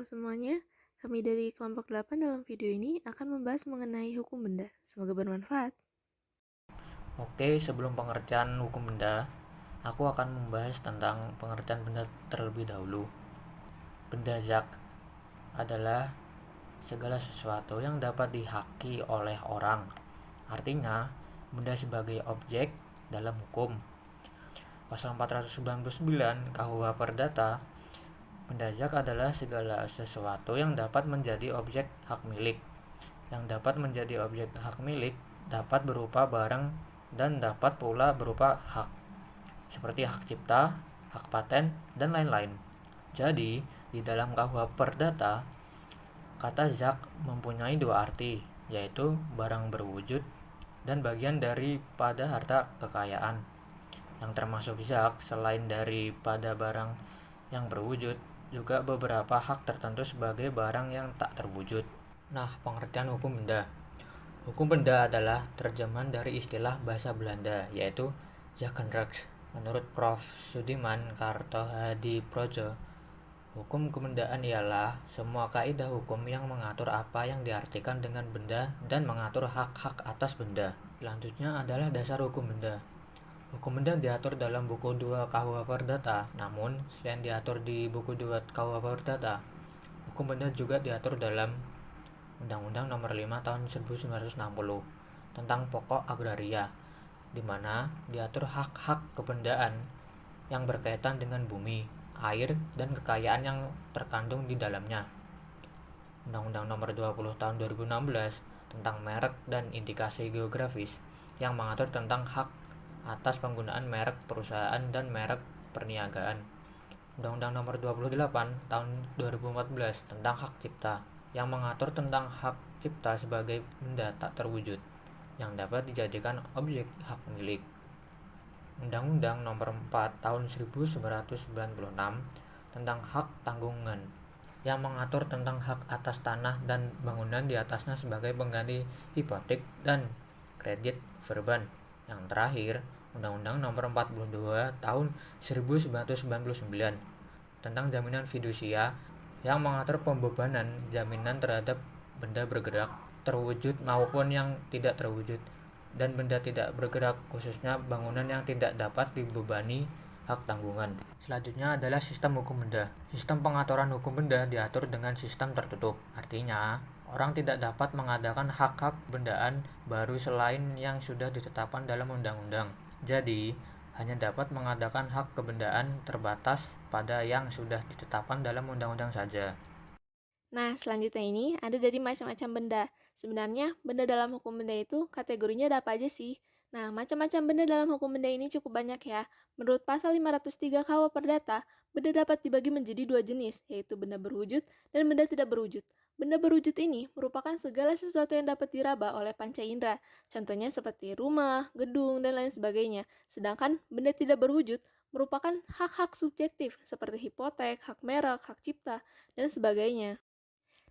malam semuanya. Kami dari kelompok 8 dalam video ini akan membahas mengenai hukum benda. Semoga bermanfaat. Oke, sebelum pengertian hukum benda, aku akan membahas tentang pengertian benda terlebih dahulu. Benda zat adalah segala sesuatu yang dapat dihaki oleh orang. Artinya, benda sebagai objek dalam hukum. Pasal 499 KUH Perdata, benda zat adalah segala sesuatu yang dapat menjadi objek hak milik. Yang dapat menjadi objek hak milik dapat berupa barang dan dapat pula berupa hak, seperti hak cipta, hak paten, dan lain-lain. Jadi, di dalam KUH Perdata, kata zat mempunyai dua arti, yaitu barang berwujud dan bagian daripada harta kekayaan. Yang termasuk zat selain daripada barang yang berwujud, juga beberapa hak tertentu sebagai barang yang tak terwujud. Nah, pengertian hukum benda. Hukum benda adalah terjemahan dari istilah bahasa Belanda, yaitu zakenrecht. Menurut Prof. Sudiman Kartohadiprodjo, hukum kebendaan ialah semua kaidah hukum yang mengatur apa yang diartikan dengan benda dan mengatur hak-hak atas benda. Selanjutnya adalah dasar hukum benda. Hukum benda diatur dalam buku 2 KUH Perdata, namun selain diatur di buku 2 KUH Perdata, hukum benda juga diatur dalam Undang-Undang Nomor 5 Tahun 1960 tentang pokok agraria, di mana diatur hak-hak kebendaan yang berkaitan dengan bumi, air, dan kekayaan yang terkandung di dalamnya. Undang-Undang Nomor 20 Tahun 2016 tentang merek dan indikasi geografis yang mengatur tentang hak atas penggunaan merek perusahaan dan merek perniagaan. Undang-Undang Nomor 28 Tahun 2014 tentang hak cipta yang mengatur tentang hak cipta sebagai benda tak terwujud yang dapat dijadikan objek hak milik. Undang-Undang Nomor 4 Tahun 1996 tentang hak tanggungan yang mengatur tentang hak atas tanah dan bangunan di atasnya sebagai pengganti hipotek dan kredit verban. Yang terakhir, Undang-Undang Nomor 42 Tahun 1999 tentang jaminan fidusia yang mengatur pembebanan jaminan terhadap benda bergerak, terwujud maupun yang tidak terwujud, dan benda tidak bergerak, khususnya bangunan yang tidak dapat dibebani hak tanggungan. Selanjutnya adalah sistem hukum benda. Sistem pengaturan hukum benda diatur dengan sistem tertutup. Artinya, orang tidak dapat mengadakan hak-hak bendaan baru selain yang sudah ditetapkan dalam undang-undang. Jadi, hanya dapat mengadakan hak kebendaan terbatas pada yang sudah ditetapkan dalam undang-undang saja. Nah, selanjutnya ini ada dari macam-macam benda. Sebenarnya, benda dalam hukum benda itu kategorinya ada apa aja sih? Nah, macam-macam benda dalam hukum benda ini cukup banyak ya. Menurut pasal 503 KUH Perdata, benda dapat dibagi menjadi dua jenis, yaitu benda berwujud dan benda tidak berwujud. Benda berwujud ini merupakan segala sesuatu yang dapat diraba oleh panca indera, contohnya seperti rumah, gedung, dan lain sebagainya. Sedangkan benda tidak berwujud merupakan hak-hak subjektif seperti hipotek, hak merek, hak cipta, dan sebagainya.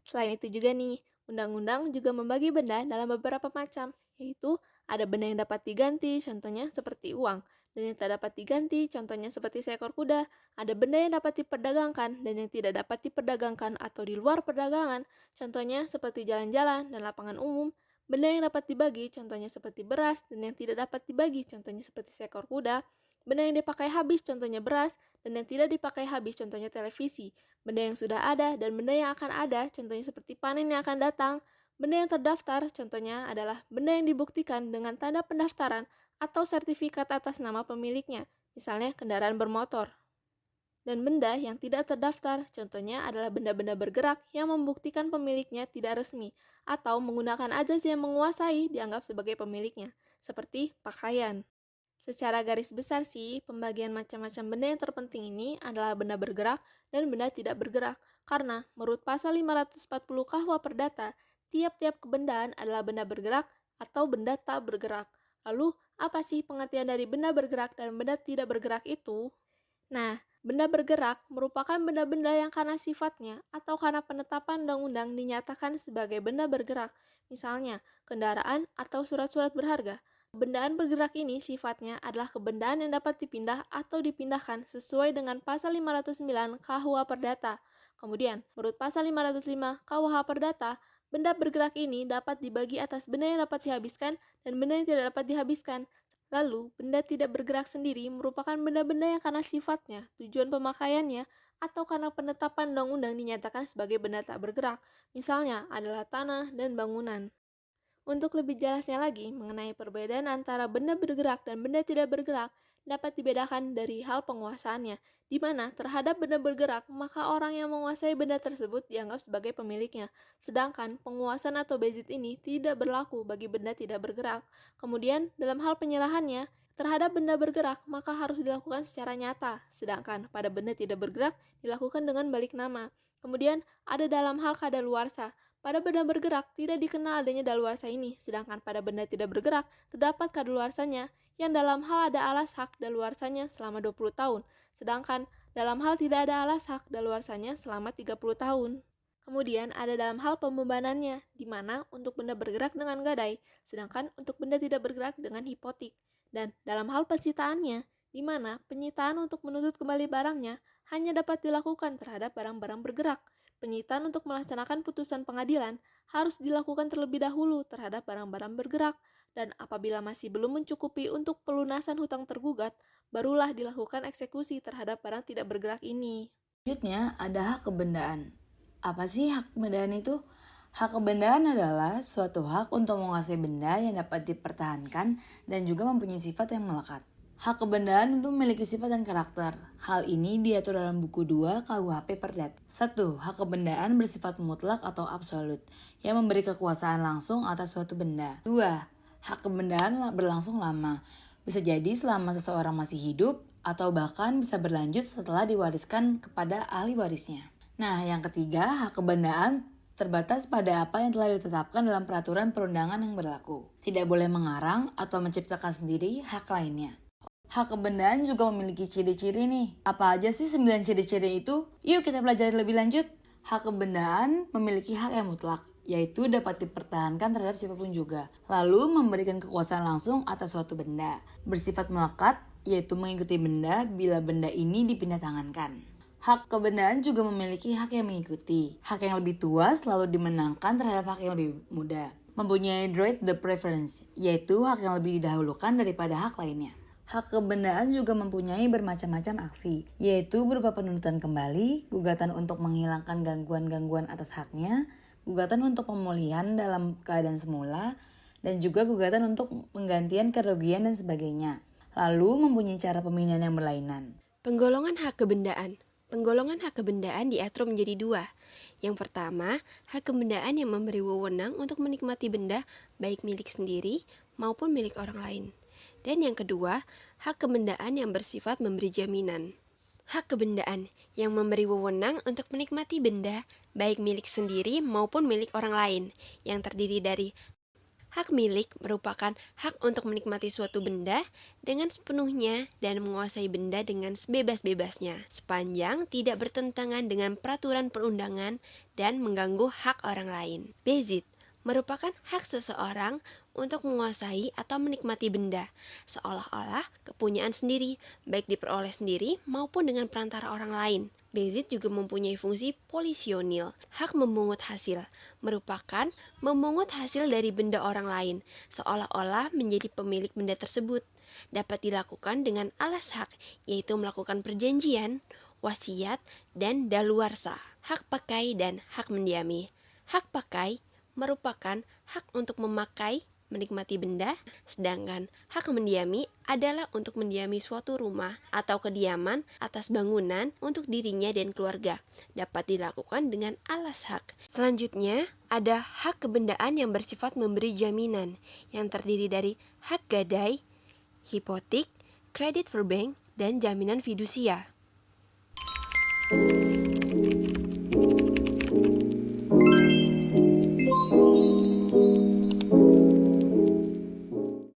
Selain itu juga nih, undang-undang juga membagi benda dalam beberapa macam, yaitu ada benda yang dapat diganti, contohnya seperti uang, dan yang tak dapat diganti, contohnya seperti seekor kuda. Ada benda yang dapat diperdagangkan dan yang tidak dapat diperdagangkan atau di luar perdagangan, contohnya seperti jalan-jalan dan lapangan umum. Benda yang dapat dibagi, contohnya seperti beras, dan yang tidak dapat dibagi, contohnya seperti seekor kuda. Benda yang dipakai habis, contohnya beras, dan yang tidak dipakai habis, contohnya televisi. Benda yang sudah ada dan benda yang akan ada, contohnya seperti panen yang akan datang. Benda yang terdaftar, contohnya adalah benda yang dibuktikan dengan tanda pendaftaran atau sertifikat atas nama pemiliknya, misalnya kendaraan bermotor. Dan benda yang tidak terdaftar, contohnya adalah benda-benda bergerak yang membuktikan pemiliknya tidak resmi atau menggunakan ajas yang menguasai dianggap sebagai pemiliknya, seperti pakaian. Secara garis besar sih, pembagian macam-macam benda yang terpenting ini adalah benda bergerak dan benda tidak bergerak. Karena menurut pasal 540 KUH Perdata, tiap-tiap kebendaan adalah benda bergerak atau benda tak bergerak. Lalu, apa sih pengertian dari benda bergerak dan benda tidak bergerak itu? Nah, benda bergerak merupakan benda-benda yang karena sifatnya atau karena penetapan undang-undang dinyatakan sebagai benda bergerak, misalnya kendaraan atau surat-surat berharga. Bendaan bergerak ini sifatnya adalah kebendaan yang dapat dipindah atau dipindahkan sesuai dengan pasal 509 KUH Perdata. Kemudian, menurut pasal 505 KUH Perdata, benda bergerak ini dapat dibagi atas benda yang dapat dihabiskan dan benda yang tidak dapat dihabiskan. Lalu, benda tidak bergerak sendiri merupakan benda-benda yang karena sifatnya, tujuan pemakaiannya, atau karena penetapan undang-undang dinyatakan sebagai benda tak bergerak, misalnya adalah tanah dan bangunan. Untuk lebih jelasnya lagi mengenai perbedaan antara benda bergerak dan benda tidak bergerak, dapat dibedakan dari hal penguasaannya, di mana terhadap benda bergerak, maka orang yang menguasai benda tersebut dianggap sebagai pemiliknya, sedangkan penguasaan atau bezit ini tidak berlaku bagi benda tidak bergerak. Kemudian, dalam hal penyerahannya, terhadap benda bergerak, maka harus dilakukan secara nyata, sedangkan pada benda tidak bergerak dilakukan dengan balik nama. Kemudian, ada dalam hal kadaluarsa. Pada benda bergerak, tidak dikenal adanya daluarsa ini, sedangkan pada benda tidak bergerak, terdapat kadaluarsanya, yang dalam hal ada alas hak daluarsanya selama 20 tahun, sedangkan dalam hal tidak ada alas hak daluarsanya selama 30 tahun. Kemudian ada dalam hal pembebanannya, di mana untuk benda bergerak dengan gadai, sedangkan untuk benda tidak bergerak dengan hipotik. Dan dalam hal penciptaannya, di mana penyitaan untuk menuntut kembali barangnya hanya dapat dilakukan terhadap barang-barang bergerak. Penyitaan untuk melaksanakan putusan pengadilan harus dilakukan terlebih dahulu terhadap barang-barang bergerak, dan apabila masih belum mencukupi untuk pelunasan hutang tergugat, barulah dilakukan eksekusi terhadap barang tidak bergerak ini. Selanjutnya ada hak kebendaan. Apa sih hak kebendaan itu? Hak kebendaan adalah suatu hak untuk menguasai benda yang dapat dipertahankan dan juga mempunyai sifat yang melekat. Hak kebendaan tentu memiliki sifat dan karakter. Hal ini diatur dalam buku 2 KUHP Perdata. 1. Hak kebendaan bersifat mutlak atau absolut, yang memberi kekuasaan langsung atas suatu benda. 2. Hak kebendaan berlangsung lama, bisa jadi selama seseorang masih hidup, atau bahkan bisa berlanjut setelah diwariskan kepada ahli warisnya. Nah, yang ketiga, hak kebendaan terbatas pada apa yang telah ditetapkan dalam peraturan perundangan yang berlaku. Tidak boleh mengarang atau menciptakan sendiri hak lainnya. Hak kebendaan juga memiliki ciri-ciri nih. Apa aja sih 9 ciri-ciri itu? Yuk kita pelajari lebih lanjut. Hak kebendaan memiliki hak yang mutlak, yaitu dapat dipertahankan terhadap siapapun juga. Lalu memberikan kekuasaan langsung atas suatu benda. Bersifat melekat, yaitu mengikuti benda bila benda ini dipindah tangankan. Hak kebendaan juga memiliki hak yang mengikuti. Hak yang lebih tua selalu dimenangkan terhadap hak yang lebih muda. Mempunyai right the preference, yaitu hak yang lebih didahulukan daripada hak lainnya. Hak kebendaan juga mempunyai bermacam-macam aksi, yaitu berupa penuntutan kembali, gugatan untuk menghilangkan gangguan-gangguan atas haknya, gugatan untuk pemulihan dalam keadaan semula, dan juga gugatan untuk penggantian kerugian dan sebagainya. Lalu mempunyai cara pemindahan yang berlainan. Penggolongan hak kebendaan. Penggolongan hak kebendaan diatur menjadi 2. Yang pertama, hak kebendaan yang memberi wewenang untuk menikmati benda baik milik sendiri maupun milik orang lain. Dan yang kedua, hak kebendaan yang bersifat memberi jaminan. Hak kebendaan yang memberi wewenang untuk menikmati benda baik milik sendiri maupun milik orang lain, yang terdiri dari hak milik merupakan hak untuk menikmati suatu benda dengan sepenuhnya dan menguasai benda dengan sebebas-bebasnya, sepanjang tidak bertentangan dengan peraturan perundangan dan mengganggu hak orang lain. Bezit merupakan hak seseorang untuk menguasai atau menikmati benda, seolah-olah kepunyaan sendiri, baik diperoleh sendiri maupun dengan perantara orang lain. Bezit juga mempunyai fungsi polisionil. Hak memungut hasil merupakan memungut hasil dari benda orang lain, seolah-olah menjadi pemilik benda tersebut. Dapat dilakukan dengan alas hak, yaitu melakukan perjanjian, wasiat, dan daluarsa. Hak pakai dan hak mendiami. Hak pakai merupakan hak untuk memakai, menikmati benda, sedangkan hak mendiami adalah untuk mendiami suatu rumah atau kediaman atas bangunan untuk dirinya dan keluarga. Dapat dilakukan dengan alas hak. Selanjutnya, ada hak kebendaan yang bersifat memberi jaminan, yang terdiri dari hak gadai, hipotik, kredit for bank, dan jaminan fidusia.